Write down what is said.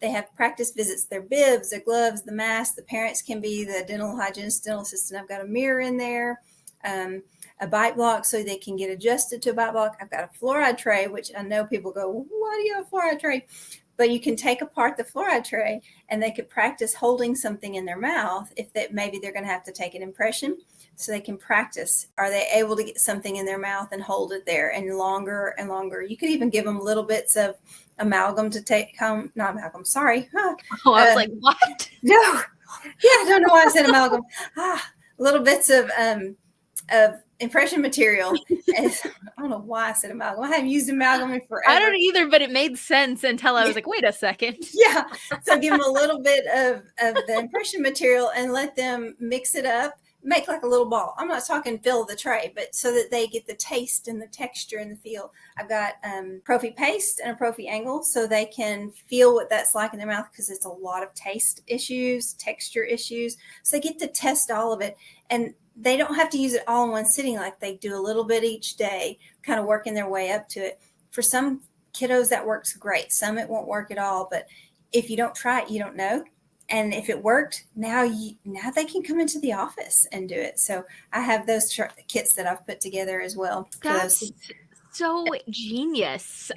They have practice visits, their bibs, their gloves, the mask. The parents can be the dental hygienist, dental assistant. I've got a mirror in there, a bite block so they can get adjusted to a bite block. I've got a fluoride tray, which I know people go, well, why do you have a fluoride tray? But you can take apart the fluoride tray and they could practice holding something in their mouth if maybe they're going to have to take an impression. So they can practice. Are they able to get something in their mouth and hold it there and longer and longer? You could even give them little bits of amalgam to take home. Not amalgam, sorry. Oh, I was like, what? No. Yeah, I don't know why I said amalgam. Little bits of impression material. I don't know why I said amalgam. I haven't used amalgam in forever. I don't either, but it made sense until I was like, wait a second. Yeah. So give them a little bit of the impression material and let them mix it up, make like a little ball. I'm not talking fill the tray, but so that they get the taste and the texture and the feel. I've got prophy paste and a prophy angle so they can feel what that's like in their mouth, because it's a lot of taste issues, texture issues. So they get to test all of it. And they don't have to use it all in one sitting. Like they do a little bit each day, kind of working their way up to it. For some kiddos, that works great. Some it won't work at all. But if you don't try it, you don't know. And if it worked, now they can come into the office and do it. So I have those kits that I've put together as well. That's so genius.